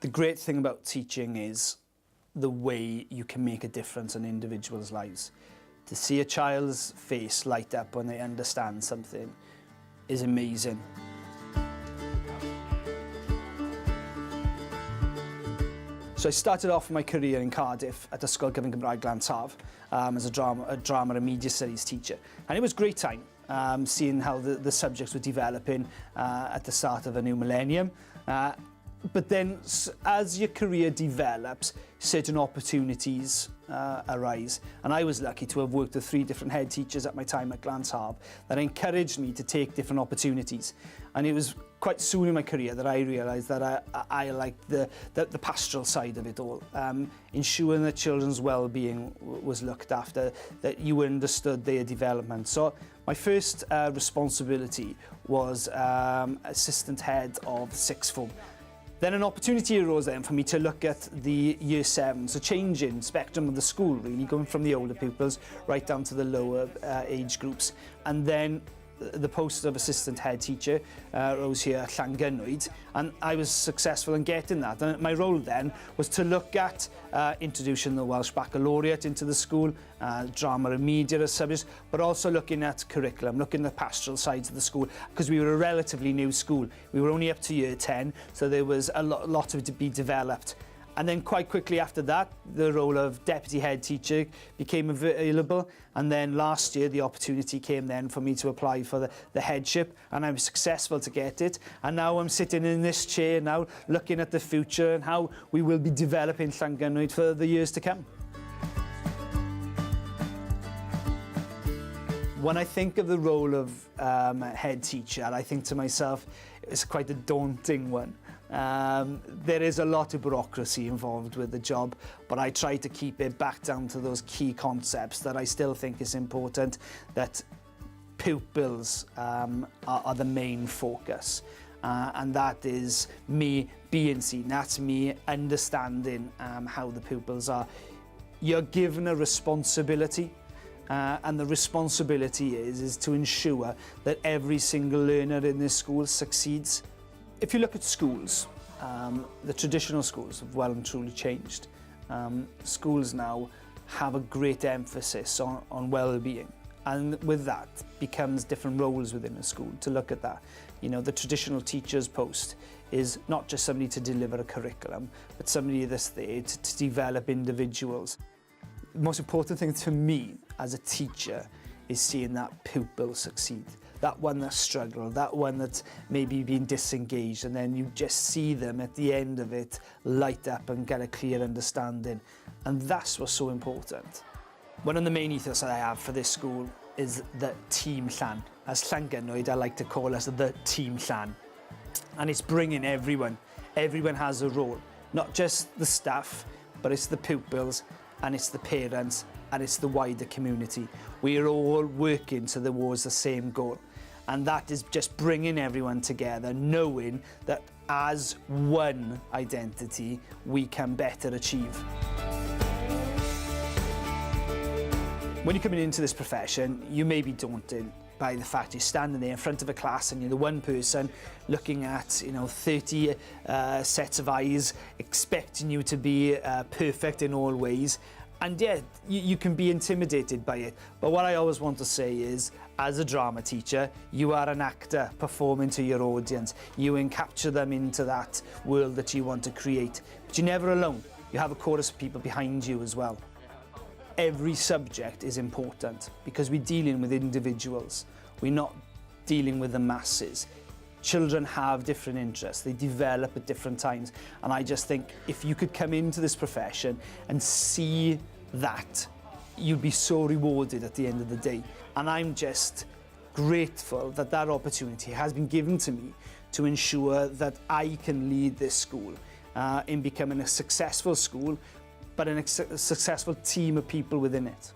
The great thing about teaching is the way you can make a difference in individuals' lives. To see a child's face light up when they understand something is amazing. So I started off my career in Cardiff at Ysgol Gyfun Gymraeg Glantaf as a drama and media studies teacher. And it was a great time seeing how the subjects were developing at the start of a new millennium. But then as your career develops, certain opportunities arise. And I was lucky to have worked with 3 different head teachers at my time at Glantaf that encouraged me to take different opportunities. And it was quite soon in my career that I realised that I liked the pastoral side of it all. Ensuring that children's well-being was looked after, that you understood their development. So my first responsibility was assistant head of sixth form. Then an opportunity arose then for me to look at the year 7, so changing spectrum of the school really, going from the older pupils right down to the lower age groups. And then the post of assistant head teacher rose here at Llangynnwyd, and I was successful in getting that. And my role then was to look at introducing the Welsh Baccalaureate into the school, drama and media as subjects, but also looking at curriculum, looking at the pastoral sides of the school, because we were a relatively new school. We were only up to year 10, so there was a lot of it to be developed. And then quite quickly after that, the role of deputy head teacher became available. And then last year, the opportunity came then for me to apply for the headship, and I was successful to get it. And now I'm sitting in this chair now, looking at the future and how we will be developing Llangynnwyd for the years to come. When I think of the role of head teacher, I think to myself, it's quite a daunting one. There is a lot of bureaucracy involved with the job, but I try to keep it back down to those key concepts that I still think is important, that pupils are the main focus. And that is me being seen, that's me understanding how the pupils are. You're given a responsibility. And the responsibility is to ensure that every single learner in this school succeeds. If you look at schools, the traditional schools have well and truly changed. Schools now have a great emphasis on well-being, and with that becomes different roles within a school to look at that. You know, the traditional teacher's post is not just somebody to deliver a curriculum, but somebody that's there to develop individuals. The most important thing to me as a teacher is seeing that pupil succeed. That one that struggled, that one that's maybe been disengaged, and then you just see them at the end of it light up and get a clear understanding. And that's what's so important. One of the main ethos that I have for this school is the Team Llan. As Llangynnwyd, I like to call us the Team Llan. And it's bringing everyone. Everyone has a role. Not just the staff, but it's the pupils, and it's the parents, and it's the wider community. We are all working towards the same goal. And that is just bringing everyone together, knowing that as one identity, we can better achieve. When you're coming into this profession, you may be daunted by the fact you're standing there in front of a class and you're the one person looking at 30 sets of eyes, expecting you to be perfect in all ways. And yeah, you can be intimidated by it. But what I always want to say is, as a drama teacher, you are an actor performing to your audience. You capture them into that world that you want to create. But you're never alone. You have a chorus of people behind you as well. Every subject is important because we're dealing with individuals. We're not dealing with the masses. Children have different interests, they develop at different times. And I just think if you could come into this profession and see that, you'd be so rewarded at the end of the day. And I'm just grateful that that opportunity has been given to me to ensure that I can lead this school in becoming a successful school, but a successful team of people within it.